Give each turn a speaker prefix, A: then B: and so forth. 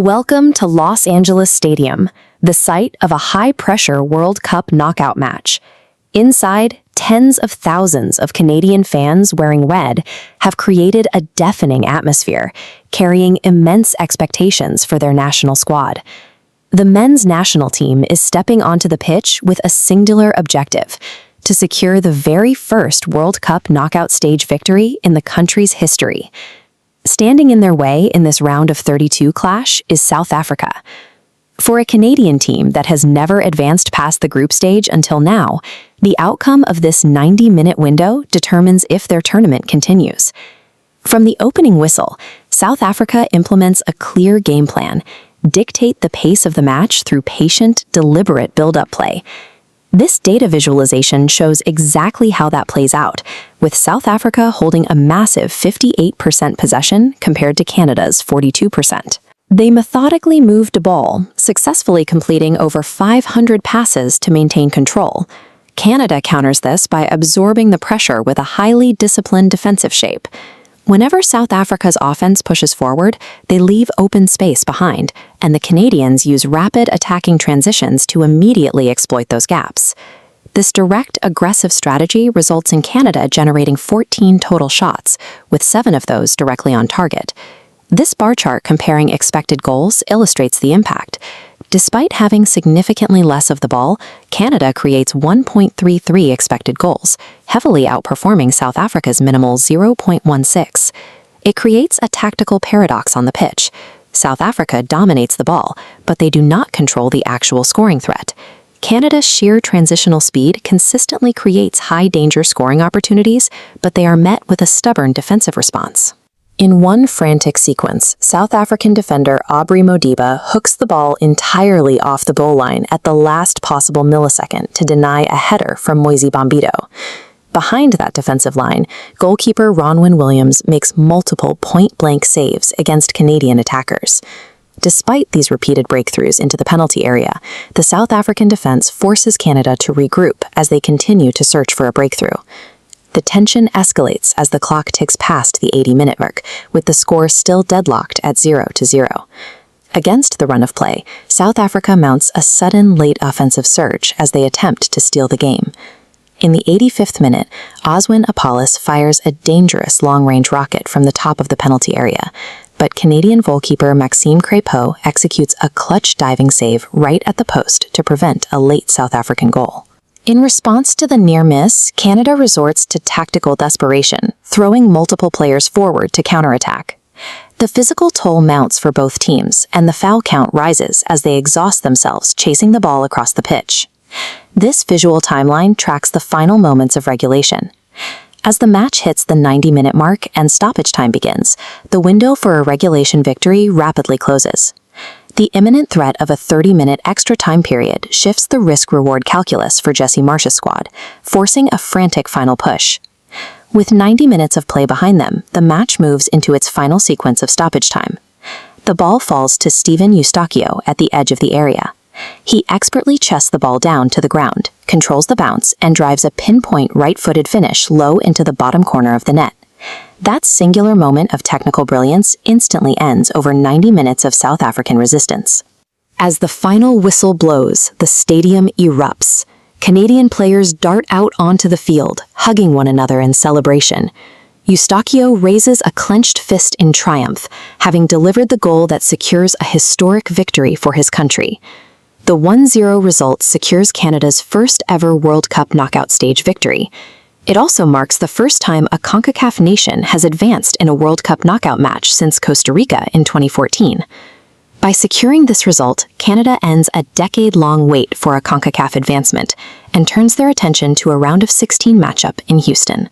A: Welcome to Los Angeles Stadium, the site of a high-pressure World Cup knockout match. Inside, tens of thousands of Canadian fans wearing red have created a deafening atmosphere, carrying immense expectations for their national squad. The men's national team is stepping onto the pitch with a singular objective: to secure the very first World Cup knockout stage victory in the country's history. Standing in their way in this round of 32 clash is South Africa. For a Canadian team that has never advanced past the group stage until now, the outcome of this 90-minute window determines if their tournament continues. From the opening whistle, South Africa implements a clear game plan: dictate the pace of the match through patient, deliberate build-up play. This data visualization shows exactly how that plays out, with South Africa holding a massive 58% possession compared to Canada's 42%. They methodically moved a ball, successfully completing over 500 passes to maintain control. Canada counters this by absorbing the pressure with a highly disciplined defensive shape. Whenever South Africa's offense pushes forward, they leave open space behind, and the Canadians use rapid attacking transitions to immediately exploit those gaps. This direct, aggressive strategy results in Canada generating 14 total shots, with 7 of those directly on target. This bar chart comparing expected goals illustrates the impact. Despite having significantly less of the ball, Canada creates 1.33 expected goals, heavily outperforming South Africa's minimal 0.16. It creates a tactical paradox on the pitch. South Africa dominates the ball, but they do not control the actual scoring threat. Canada's sheer transitional speed consistently creates high-danger scoring opportunities, but they are met with a stubborn defensive response. In one frantic sequence, South African defender Aubrey Modiba hooks the ball entirely off the goal line at the last possible millisecond to deny a header from Moise Bombito. Behind that defensive line, goalkeeper Ronwen Williams makes multiple point-blank saves against Canadian attackers. Despite these repeated breakthroughs into the penalty area, the South African defense forces Canada to regroup as they continue to search for a breakthrough. The tension escalates as the clock ticks past the 80-minute mark, with the score still deadlocked at 0-0. Against the run of play, South Africa mounts a sudden late offensive surge as they attempt to steal the game. In the 85th minute, Oswin Apollos fires a dangerous long-range rocket from the top of the penalty area, but Canadian goalkeeper Maxime Crépeau executes a clutch diving save right at the post to prevent a late South African goal. In response to the near miss, Canada resorts to tactical desperation, throwing multiple players forward to counterattack. The physical toll mounts for both teams, and the foul count rises as they exhaust themselves chasing the ball across the pitch. This visual timeline tracks the final moments of regulation. As the match hits the 90-minute mark and stoppage time begins, the window for a regulation victory rapidly closes. The imminent threat of a 30-minute extra time period shifts the risk-reward calculus for Jesse Marsh's squad, forcing a frantic final push. With 90 minutes of play behind them, the match moves into its final sequence of stoppage time. The ball falls to Steven Eustachio at the edge of the area. He expertly chests the ball down to the ground, controls the bounce, and drives a pinpoint right-footed finish low into the bottom corner of the net. That singular moment of technical brilliance instantly ends over 90 minutes of South African resistance. As the final whistle blows, the stadium erupts. Canadian players dart out onto the field, hugging one another in celebration. Eustachio raises a clenched fist in triumph, having delivered the goal that secures a historic victory for his country. The 1-0 result secures Canada's first ever World Cup knockout stage victory. It also marks the first time a CONCACAF nation has advanced in a World Cup knockout match since Costa Rica in 2014. By securing this result, Canada ends a decade-long wait for a CONCACAF advancement and turns their attention to a round of 16 matchup in Houston.